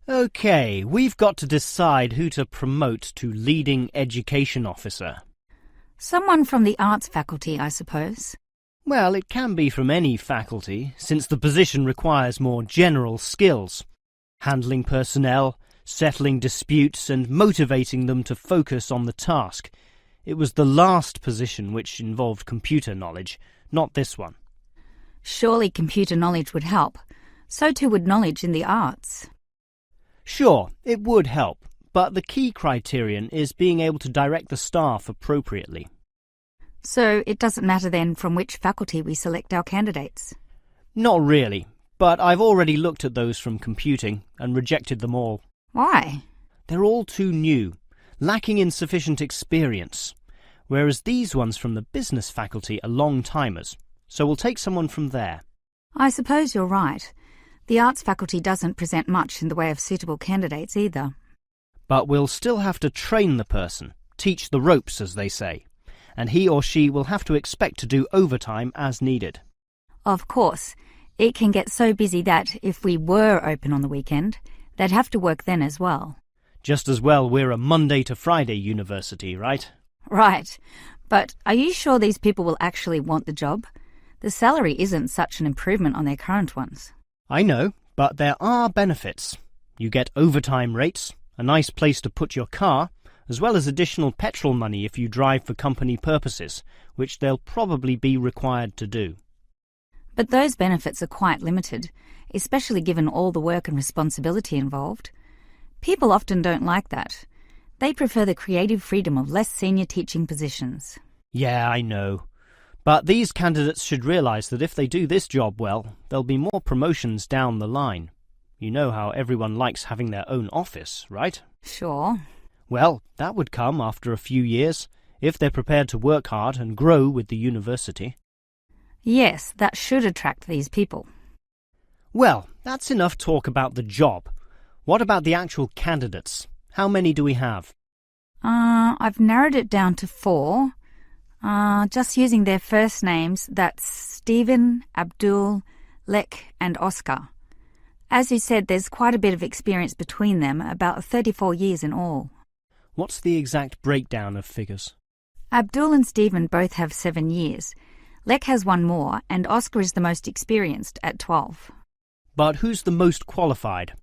OK, we've got to decide who to promote to leading education officer. Someone from the arts faculty, I suppose. Well, it can be from any faculty, since the position requires more general skills. Handling personnel, settling disputes and motivating them to focus on the task. It was the last position which involved computer knowledge, not this one. Surely computer knowledge would help. So too would knowledge in the arts. Sure, it would help, but the key criterion is being able to direct the staff appropriately. So it doesn't matter then from which faculty we select our candidates? Not really, but I've already looked at those from computing and rejected them all. Why? They're all too new, lacking in sufficient experience, whereas these ones from the business faculty are long-timers, so we'll take someone from there. I suppose you're right. The arts faculty doesn't present much in the way of suitable candidates either. But we'll still have to train the person, teach the ropes, as they say, and he or she will have to expect to do overtime as needed. Of course, it can get so busy that if we were open on the weekend, they'd have to work then as well. Just as well we're a Monday to Friday university, right? Right. But are you sure these people will actually want the job? The salary isn't such an improvement on their current ones. I know, but there are benefits. You get overtime rates, a nice place to put your car, as well as additional petrol money if you drive for company purposes, which they'll probably be required to do. But those benefits are quite limited, especially given all the work and responsibility involved. People often don't like that. They prefer the creative freedom of less senior teaching positions. Yeah, I know. But these candidates should realise that if they do this job well, there'll be more promotions down the line. You know how everyone likes having their own office, right? Sure. Well, that would come after a few years, if they're prepared to work hard and grow with the university. Yes, that should attract these people. Well, that's enough talk about the job. What about the actual candidates? How many do we have? I've narrowed it down to 4. Just using their first names, that's Stephen, Abdul, Lek and Oscar. As you said, there's quite a bit of experience between them, about 34 years in all. What's the exact breakdown of figures? Abdul and Stephen both have 7 years. Lek has 1 more, and Oscar is the most experienced at 12. But who's the most qualified?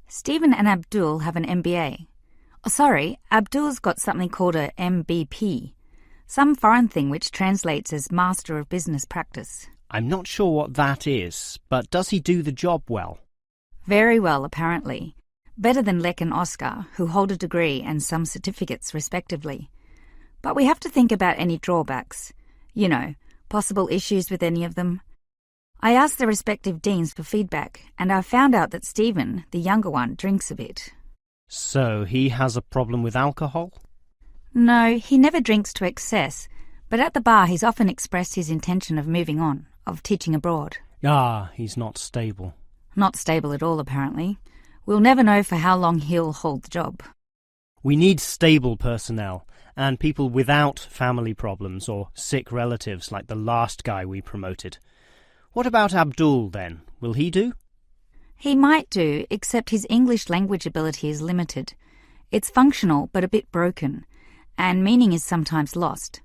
Stephen and Abdul have an MBA. Oh, sorry, Abdul's got something called a MBP, some foreign thing which translates as Master of Business Practice. I'm not sure what that is, but does he do the job well? Very well, apparently. Better than Lek and Oscar, who hold a degree and some certificates respectively. But we have to think about any drawbacks. You know, possible issues with any of them. I asked the respective deans for feedback, and I found out that Stephen, the younger one, drinks a bit. So he has a problem with alcohol? No, he never drinks to excess, but at the bar he's often expressed his intention of moving on, of teaching abroad. Ah, he's not stable. Not stable at all, apparently. We'll never know for how long he'll hold the job. We need stable personnel, and people without family problems or sick relatives like the last guy we promoted. What about Abdul, then? Will he do? He might do, except his English language ability is limited. It's functional, but a bit broken, and meaning is sometimes lost.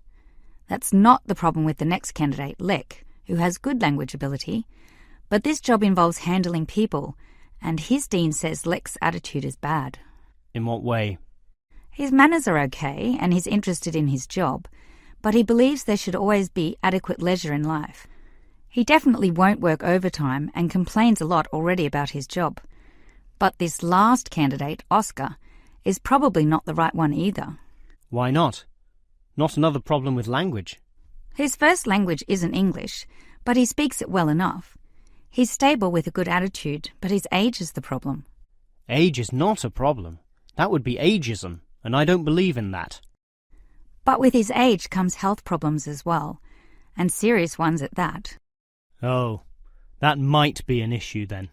That's not the problem with the next candidate, Lek, who has good language ability, but this job involves handling people, and his dean says Lek's attitude is bad. In what way? His manners are okay, and he's interested in his job, but he believes there should always be adequate leisure in life. He definitely won't work overtime and complains a lot already about his job. But this last candidate, Oscar, is probably not the right one either. Why not? Not another problem with language. His first language isn't English, but he speaks it well enough. He's stable with a good attitude, but his age is the problem. Age is not a problem. That would be ageism, and I don't believe in that. But with his age comes health problems as well, and serious ones at that. Oh, that might be an issue then.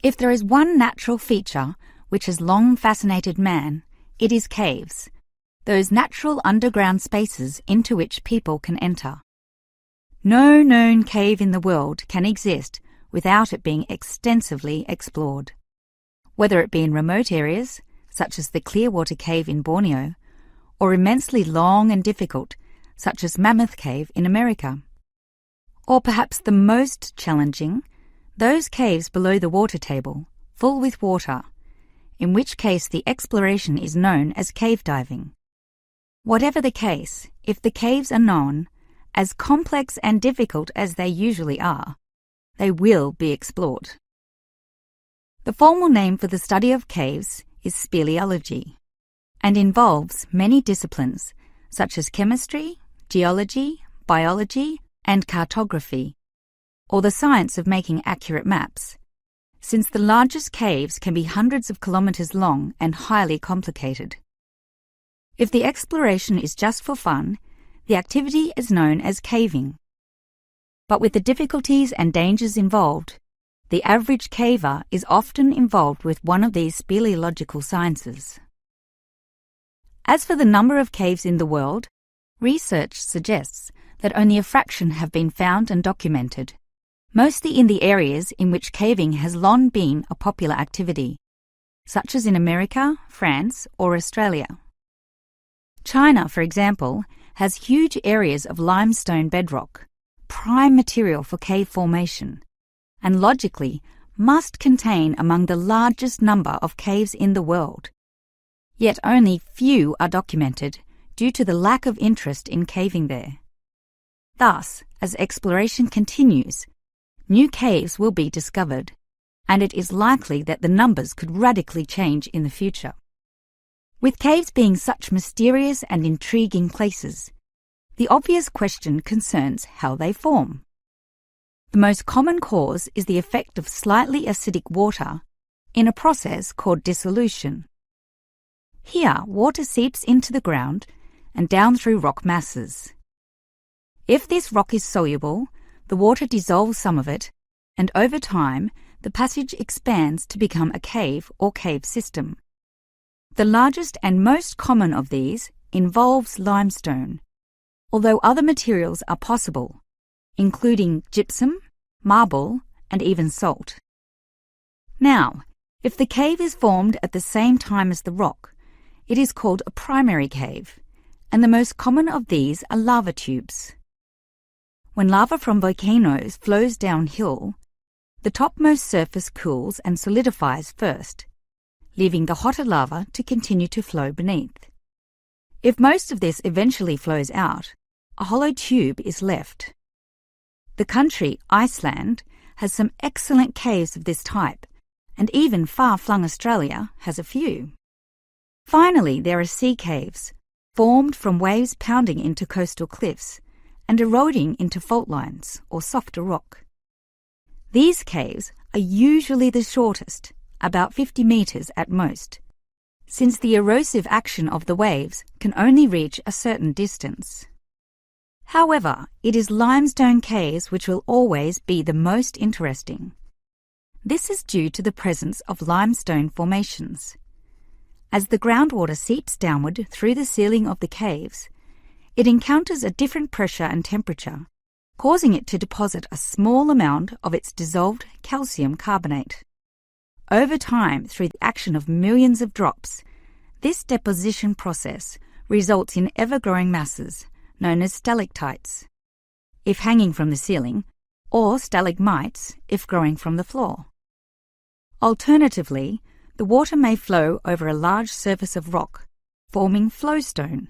If there is one natural feature which has long fascinated man, it is caves, those natural underground spaces into which people can enter. No known cave in the world can exist without it being extensively explored. Whether it be in remote areas, such as the Clearwater Cave in Borneo, or immensely long and difficult, such as Mammoth Cave in America. Or perhaps the most challenging, those caves below the water table, full with water, in which case the exploration is known as cave diving. Whatever the case, if the caves are known, as complex and difficult as they usually are, they will be explored. The formal name for the study of caves is speleology, and involves many disciplines such as chemistry, geology, biology, and cartography, or the science of making accurate maps, since the largest caves can be hundreds of kilometres long and highly complicated. If the exploration is just for fun, the activity is known as caving. But with the difficulties and dangers involved, the average caver is often involved with one of these speleological sciences. As for the number of caves in the world, research suggests that only a fraction have been found and documented, mostly in the areas in which caving has long been a popular activity, such as in America, France, or Australia. China, for example, has huge areas of limestone bedrock, prime material for cave formation, and logically must contain among the largest number of caves in the world. Yet only few are documented due to the lack of interest in caving there. Thus, as exploration continues, new caves will be discovered, and it is likely that the numbers could radically change in the future. With caves being such mysterious and intriguing places, the obvious question concerns how they form. The most common cause is the effect of slightly acidic water in a process called dissolution. Here, water seeps into the ground and down through rock masses. If this rock is soluble, the water dissolves some of it, and over time, the passage expands to become a cave or cave system. The largest and most common of these involves limestone, although other materials are possible, including gypsum, marble, and even salt. Now, if the cave is formed at the same time as the rock, it is called a primary cave, and the most common of these are lava tubes. When lava from volcanoes flows downhill, the topmost surface cools and solidifies first, leaving the hotter lava to continue to flow beneath. If most of this eventually flows out, a hollow tube is left. The country, Iceland, has some excellent caves of this type, and even far-flung Australia has a few. Finally, there are sea caves, formed from waves pounding into coastal cliffs and eroding into fault lines or softer rock. These caves are usually the shortest, about 50 metres at most, since the erosive action of the waves can only reach a certain distance. However, it is limestone caves which will always be the most interesting. This is due to the presence of limestone formations. As the groundwater seeps downward through the ceiling of the caves, it encounters a different pressure and temperature, causing it to deposit a small amount of its dissolved calcium carbonate. Over time, through the action of millions of drops, this deposition process results in ever-growing masses, known as stalactites, if hanging from the ceiling, or stalagmites, if growing from the floor. Alternatively, the water may flow over a large surface of rock, forming flowstone,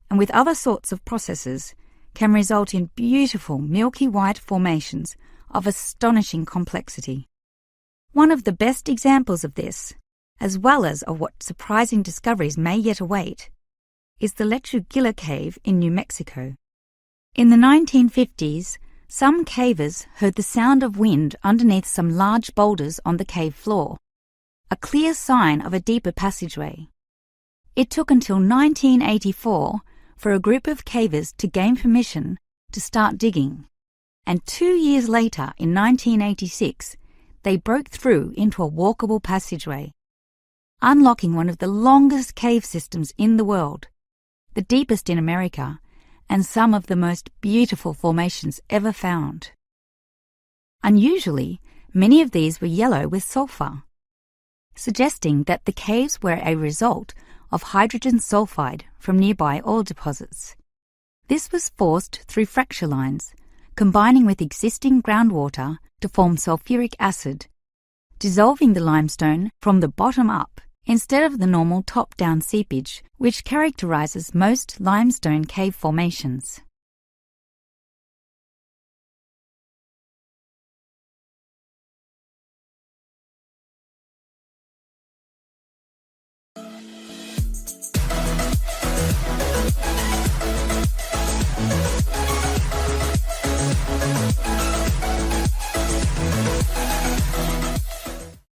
and with other sorts of processes, can result in beautiful milky white formations of astonishing complexity. One of the best examples of this, as well as of what surprising discoveries may yet await, is the Lechuguilla Cave in New Mexico. In the 1950s, some cavers heard the sound of wind underneath some large boulders on the cave floor, a clear sign of a deeper passageway. It took until 1984 for a group of cavers to gain permission to start digging, and 2 years later, in 1986, they broke through into a walkable passageway, unlocking one of the longest cave systems in the world, the deepest in America, and some of the most beautiful formations ever found. Unusually, many of these were yellow with sulfur, suggesting that the caves were a result of hydrogen sulfide from nearby oil deposits. This was forced through fracture lines, combining with existing groundwater to form sulfuric acid, dissolving the limestone from the bottom up instead of the normal top-down seepage which characterizes most limestone cave formations.